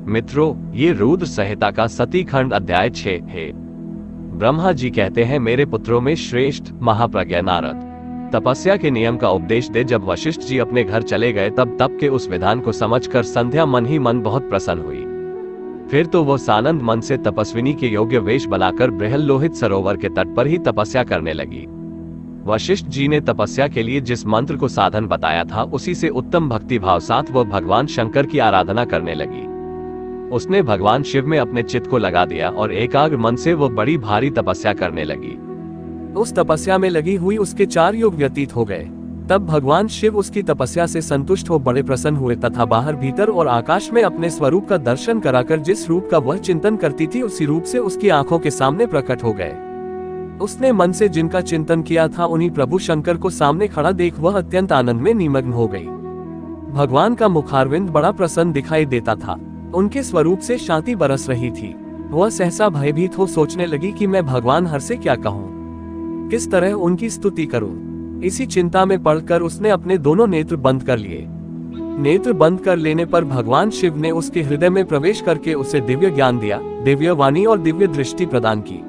मित्रों, ये रुद्र संहिता का सती खंड अध्याय 6 है। ब्रह्मा जी कहते हैं, मेरे पुत्रों में श्रेष्ठ महाप्रज्ञा नारद, तपस्या के नियम का उपदेश दे। जब वशिष्ठ जी अपने घर चले गए तब तप के उस विधान को समझकर संध्या मन ही मन बहुत प्रसन्न हुई। फिर तो वो सानंद मन से तपस्विनी के योग्य वेश बनाकर बृहल्लोहित सरोवर के तट पर ही तपस्या करने लगी। वशिष्ठ जी ने तपस्या के लिए जिस मंत्र को साधन बताया था, उसी से उत्तम भक्ति भाव साथ वो भगवान शंकर की आराधना करने लगी। उसने भगवान शिव में अपने चित्त को लगा दिया और एकाग्र मन से वो बड़ी भारी तपस्या करने लगी। उस तपस्या में लगी हुई उसके 4 युग व्यतीत हो गए। तब भगवान शिव उसकी तपस्या से संतुष्ट हो बड़े प्रसन्न हुए तथा बाहर भीतर और आकाश में अपने स्वरूप का दर्शन कराकर जिस रूप का वह चिंतन करती थी, उसी रूप से उसकी आंखों के सामने प्रकट हो गए। उसने मन से जिनका चिंतन किया था, उन्हीं प्रभु शंकर को सामने खड़ा देख वह अत्यंत आनंद में निमग्न हो गई। भगवान का मुखारविंद बड़ा प्रसन्न दिखाई देता था। उनके स्वरूप से शांति बरस रही थी। वह सहसा भयभीत हो सोचने लगी कि मैं भगवान हर से क्या कहूँ, किस तरह उनकी स्तुति करूँ। इसी चिंता में पड़कर उसने अपने दोनों नेत्र बंद कर लिए। नेत्र बंद कर लेने पर भगवान शिव ने उसके हृदय में प्रवेश करके उसे दिव्य ज्ञान दिया, दिव्य वाणी और दिव्य दृष्टि प्रदान की।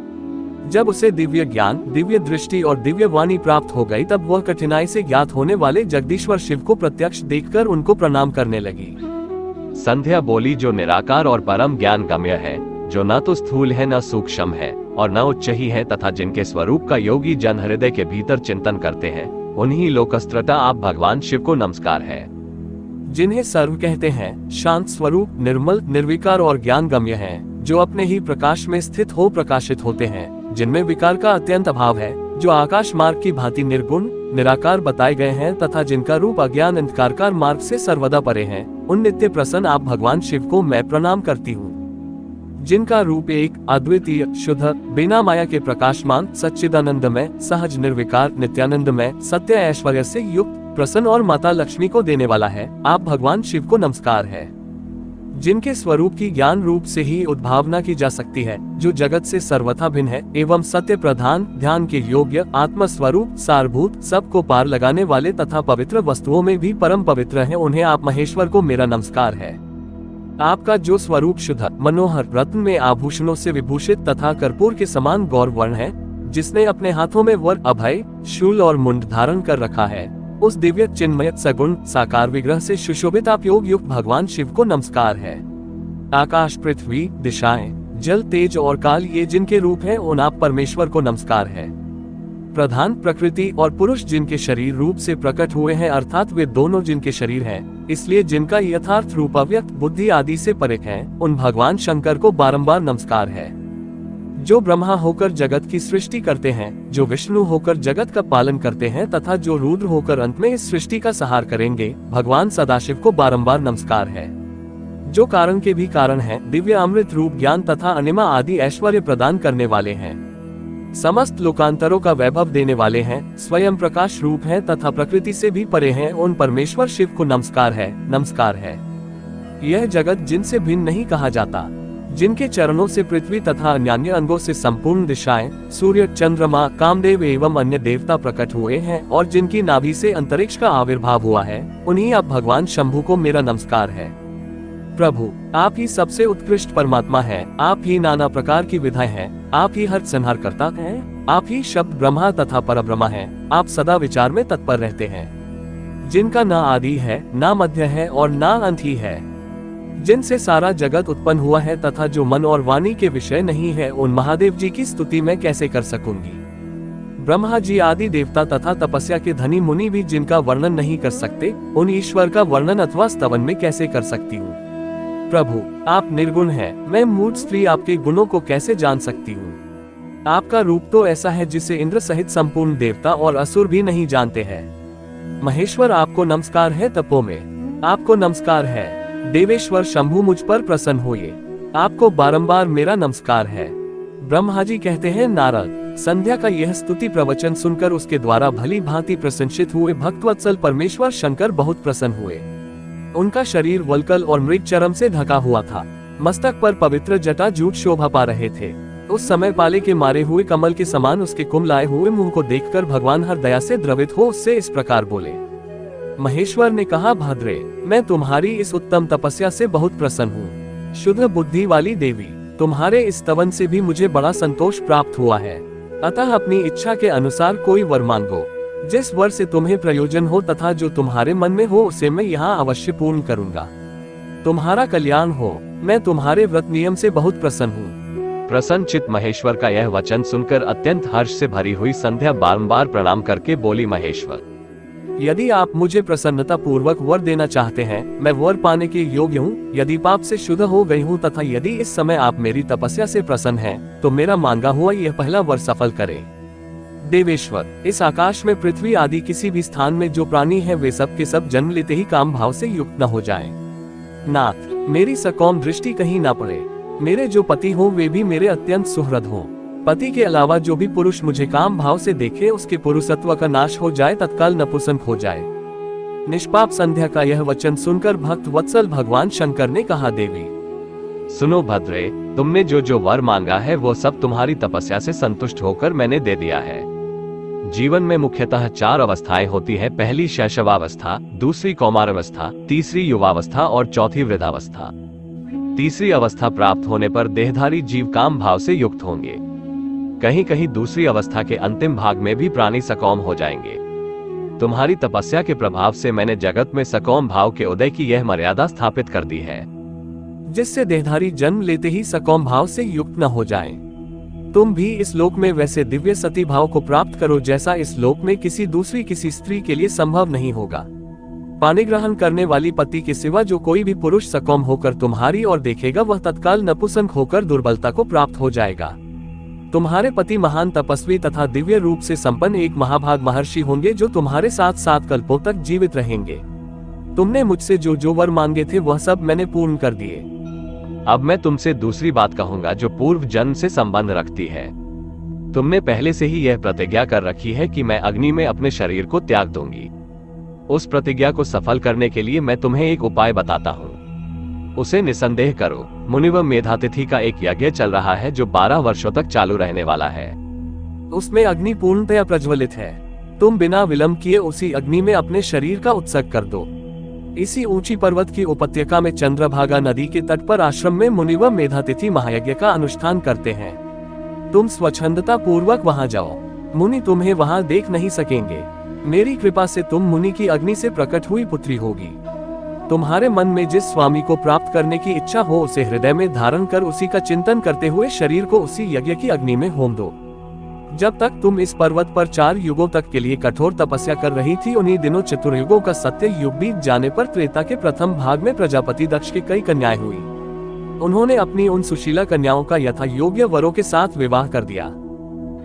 जब उसे दिव्य ज्ञान, दिव्य दृष्टि और दिव्य वाणी प्राप्त हो गई, तब वह कठिनाई से ज्ञात होने वाले जगदीश्वर शिव को प्रत्यक्ष देखकर उनको प्रणाम करने लगी। संध्या बोली, जो निराकार और परम ज्ञान गम्य है, जो न तो स्थूल है न सूक्ष्म है और न उच्च ही है, तथा जिनके स्वरूप का योगी जन हृदय के भीतर चिंतन करते हैं, उन्हीं लोकस्त्रता आप भगवान शिव को नमस्कार है। जिन्हें सर्व कहते हैं, शांत स्वरूप, निर्मल, निर्विकार और ज्ञान गम्य हैं, जो अपने ही प्रकाश में स्थित हो प्रकाशित होते हैं, जिनमें विकार का अत्यंत अभाव है, जो आकाश मार्ग की भांति निर्गुण निराकार बताए गए हैं तथा जिनका रूप अज्ञान अंधकारकार मार्ग से सर्वदा परे हैं, उन नित्य प्रसन्न आप भगवान शिव को मैं प्रणाम करती हूँ। जिनका रूप एक, अद्वितीय, शुद्ध, बिना माया के प्रकाशमान, सच्चिदानंदमय, सहज, निर्विकार, नित्यानंदमय, सत्य ऐश्वर्य से युक्त, प्रसन्न और माता लक्ष्मी को देने वाला है, आप भगवान शिव को नमस्कार है। जिनके स्वरूप की ज्ञान रूप से ही उद्भावना की जा सकती है, जो जगत से सर्वथा भिन्न है एवं सत्य प्रधान, ध्यान के योग्य, आत्म स्वरूप, सारभूत, सबको पार लगाने वाले तथा पवित्र वस्तुओं में भी परम पवित्र हैं, उन्हें आप महेश्वर को मेरा नमस्कार है। आपका जो स्वरूप शुद्ध, मनोहर, रत्न में आभूषणों से विभूषित तथा कर्पूर के समान गौर वर्ण है, जिसने अपने हाथों में वर, अभय, शूल और मुंड धारण कर रखा है, उस दिव्य चिन्मय सगुण साकार विग्रह से सुशोभित आप योग युक्त भगवान शिव को नमस्कार है। आकाश, पृथ्वी, दिशाएं, जल, तेज और काल, ये जिनके रूप हैं, उन आप परमेश्वर को नमस्कार है। प्रधान, प्रकृति और पुरुष जिनके शरीर रूप से प्रकट हुए हैं, अर्थात वे दोनों जिनके शरीर हैं, इसलिए जिनका यथार्थ रूप अव्यक्त बुद्धि आदि से परे है, उन भगवान शंकर को बारंबार नमस्कार है। जो ब्रह्मा होकर जगत की सृष्टि करते हैं, जो विष्णु होकर जगत का पालन करते हैं तथा जो रुद्र होकर अंत में इस सृष्टि का संहार करेंगे, भगवान सदाशिव को बारंबार नमस्कार है। जो कारण के भी कारण हैं, दिव्य अमृत रूप ज्ञान तथा अनिमा आदि ऐश्वर्य प्रदान करने वाले हैं, समस्त लोकांतरों का वैभव देने वाले हैं, स्वयं प्रकाश रूप हैं तथा प्रकृति से भी परे हैं, उन परमेश्वर शिव को नमस्कार है, नमस्कार है। यह जगत जिनसे भिन्न नहीं कहा जाता, जिनके चरणों से पृथ्वी तथा अन्य अंगों से संपूर्ण दिशाएं, सूर्य, चंद्रमा, कामदेव एवं अन्य देवता प्रकट हुए हैं और जिनकी नाभि से अंतरिक्ष का आविर्भाव हुआ है, उन्हीं आप भगवान शंभु को मेरा नमस्कार है। प्रभु, आप ही सबसे उत्कृष्ट परमात्मा है, आप ही नाना प्रकार की विधाएं हैं, आप ही हर संहार करता है, आप ही शब्द ब्रह्मा तथा परब्रह्मा है, आप सदा विचार में तत्पर रहते हैं, जिनका ना आदि है, ना मध्य है और ना अंत ही है, जिनसे सारा जगत उत्पन्न हुआ है तथा जो मन और वाणी के विषय नहीं है, उन महादेव जी की स्तुति मैं कैसे कर सकूंगी। ब्रह्मा जी आदि देवता तथा तपस्या के धनी मुनि भी जिनका वर्णन नहीं कर सकते, उन ईश्वर का वर्णन अथवा स्तवन में कैसे कर सकती हूँ। प्रभु, आप निर्गुण हैं, मैं मूढ़ स्त्री आपके गुणों को कैसे जान सकती हूँ। आपका रूप तो ऐसा है जिसे इंद्र सहित संपूर्ण देवता और असुर भी नहीं जानते हैं। महेश्वर, आपको नमस्कार है, तपो में आपको नमस्कार है। देवेश्वर शंभु, मुझ पर प्रसन्न होइए, आपको बारंबार मेरा नमस्कार है। ब्रह्मा जी कहते हैं, नारद, संध्या का यह स्तुति प्रवचन सुनकर उसके द्वारा भली भांति प्रशंसित हुए भक्तवत्सल परमेश्वर शंकर बहुत प्रसन्न हुए। उनका शरीर वल्कल और मृग चर्म से ढका हुआ था, मस्तक पर पवित्र जटा जूट शोभा पा रहे थे। उस समय पाले के मारे हुए कमल के समान उसके कुमलाए हुए मुंह को देखकर भगवान हर दया से द्रवित हो उससे इस प्रकार बोले। महेश्वर ने कहा, भद्रे, मैं तुम्हारी इस उत्तम तपस्या से बहुत प्रसन्न हूँ। शुद्ध बुद्धि वाली देवी, तुम्हारे इस स्तवन से भी मुझे बड़ा संतोष प्राप्त हुआ है। अतः अपनी इच्छा के अनुसार कोई वर मांगो, जिस वर से तुम्हें प्रयोजन हो तथा जो तुम्हारे मन में हो उसे मैं यहाँ अवश्य पूर्ण करूँगा। तुम्हारा कल्याण हो। मैं तुम्हारे व्रत नियम से बहुत प्रसन्न हूँ। प्रसन्नचित महेश्वर का यह वचन सुनकर अत्यंत हर्ष से भरी हुई संध्या बारंबार प्रणाम करके बोली, महेश्वर, यदि आप मुझे प्रसन्नता पूर्वक वर देना चाहते हैं, मैं वर पाने के योग्य हूँ। यदि पाप से शुद्ध हो गई हूँ तथा यदि इस समय आप मेरी तपस्या से प्रसन्न हैं, तो मेरा मांगा हुआ यह पहला वर सफल करें। देवेश्वर, इस आकाश में पृथ्वी आदि किसी भी स्थान में जो प्राणी हैं वे सब के सब जन्म लेते ही काम भाव से युक्त न हो जाएं। नाथ, मेरी सकौम दृष्टि कहीं ना पड़े। मेरे जो पति हों वे भी मेरे अत्यंत सुहृद हों। पति के अलावा जो भी पुरुष मुझे काम भाव से देखे उसके पुरुषत्व का नाश हो जाए, तत्काल नपुंसक हो जाए। निष्पाप संध्या का यह वचन सुनकर भक्त वत्सल भगवान शंकर ने कहा, देवी सुनो भद्रे, तुमने जो जो वर मांगा है वो सब तुम्हारी तपस्या से संतुष्ट होकर मैंने दे दिया है। जीवन में मुख्यतः 4 अवस्थाएं होती है। पहली शैशवावस्था, दूसरी कौमारावस्था, तीसरी युवावस्था और चौथी वृद्धावस्था। तीसरी अवस्था प्राप्त होने पर देहधारी जीव काम भाव से युक्त होंगे। कहीं कहीं दूसरी अवस्था के अंतिम भाग में भी प्राणी सकौम हो जाएंगे। तुम्हारी तपस्या के प्रभाव से मैंने जगत में सकौम भाव के उदय की यह मर्यादा स्थापित कर दी है, जिससे देहधारी जन्म लेते ही सकौम भाव से युक्त न हो जाएं। तुम भी इस लोक में वैसे दिव्य सती भाव को प्राप्त करो जैसा इस लोक में किसी स्त्री के लिए संभव नहीं होगा। पानी ग्रहण करने वाली पति के सिवा जो कोई भी पुरुष सकौम होकर तुम्हारी ओर देखेगा वह तत्काल नपुंसक होकर दुर्बलता को प्राप्त हो जाएगा। तुम्हारे पति महान तपस्वी तथा दिव्य रूप से संपन्न एक महाभाग महर्षि होंगे जो तुम्हारे साथ 7 कल्पों तक जीवित रहेंगे। तुमने मुझसे जो जो वर मांगे थे वह सब मैंने पूर्ण कर दिए। अब मैं तुमसे दूसरी बात कहूंगा जो पूर्व जन्म से संबंध रखती है। तुमने पहले से ही यह प्रतिज्ञा कर रखी है कि मैं अग्नि में अपने शरीर को त्याग दूंगी। उस प्रतिज्ञा को सफल करने के लिए मैं तुम्हें एक उपाय बताता हूँ, उसे निसंदेह करो। मुनिव मेधातिथि का एक यज्ञ चल रहा है जो 12 वर्षों तक चालू रहने वाला है। उसमें अग्नि पूर्णतया प्रज्वलित है। तुम बिना विलंब किए उसी अग्नि में अपने शरीर का उत्सर्ग कर दो। इसी ऊंची पर्वत की उपत्यका में चंद्रभागा नदी के तट पर आश्रम में मुनिव मेधातिथि महायज्ञ का अनुष्ठान करते हैं। तुम स्वच्छंदता पूर्वक वहां जाओ। मुनि तुम्हें वहां देख नहीं सकेंगे। मेरी कृपा से तुम मुनि की अग्नि से प्रकट हुई पुत्री होगी। तुम्हारे मन में जिस स्वामी को प्राप्त करने की इच्छा हो उसे हृदय में धारण कर उसी का चिंतन करते हुए शरीर को उसी यज्ञ की अग्नि में होम दो। जब तक तुम इस पर्वत पर 4 युगों तक के लिए कठोर तपस्या कर रही थी, उन्हीं दिनों चतुर्युगों का सत्य युग बीत जाने पर त्रेता के प्रथम भाग में प्रजापति दक्ष की कई कन्याएं हुई। उन्होंने अपनी उन सुशीला कन्याओं का यथा योग्य वरों के साथ विवाह कर दिया।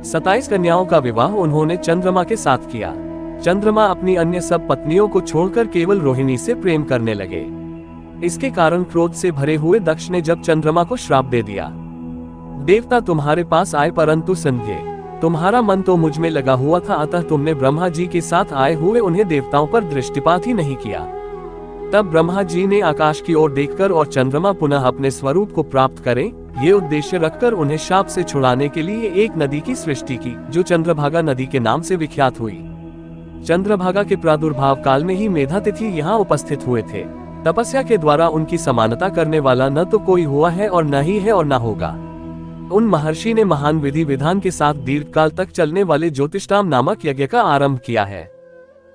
27 कन्याओं का विवाह उन्होंने चंद्रमा के साथ किया। चंद्रमा अपनी अन्य सब पत्नियों को छोड़कर केवल रोहिणी से प्रेम करने लगे। इसके कारण क्रोध से भरे हुए दक्ष ने जब चंद्रमा को श्राप दे दिया, देवता तुम्हारे पास आए परंतु संध्या तुम्हारा मन तो मुझ में लगा हुआ था, अतः तुमने ब्रह्मा जी के साथ आए हुए उन्हें देवताओं पर दृष्टिपात ही नहीं किया। तब ब्रह्मा जी ने आकाश की ओर देखकर और चंद्रमा पुनः अपने स्वरूप को प्राप्त करे ये उद्देश्य रखकर उन्हें शाप से छुड़ाने के लिए एक नदी की सृष्टि की जो चंद्रभागा नदी के नाम से विख्यात हुई। चंद्रभागा के प्रादुर्भाव काल में ही मेधातिथि यहाँ उपस्थित हुए थे। तपस्या के द्वारा उनकी समानता करने वाला न तो कोई हुआ है और न ही है और न होगा। उन महर्षि ने महान विधि विधान के साथ दीर्घकाल तक चलने वाले ज्योतिष्ठाम नामक यज्ञ का आरंभ किया है।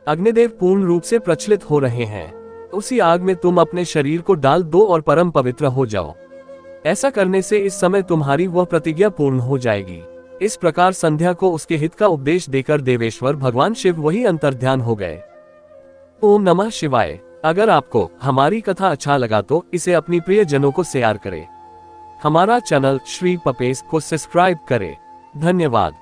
अग्निदेव पूर्ण रूप से प्रचलित हो रहे हैं। उसी आग में तुम अपने शरीर को डाल दो और परम पवित्र हो जाओ। ऐसा करने से इस समय तुम्हारी वह प्रतिज्ञा पूर्ण हो जाएगी। इस प्रकार संध्या को उसके हित का उपदेश देकर देवेश्वर भगवान शिव वही अंतर्ध्यान हो गए। ओम नमः शिवाय। अगर आपको हमारी कथा अच्छा लगा तो इसे अपनी प्रिय जनों को शेयर करें। हमारा चैनल श्री पपेश को सब्सक्राइब करें। धन्यवाद।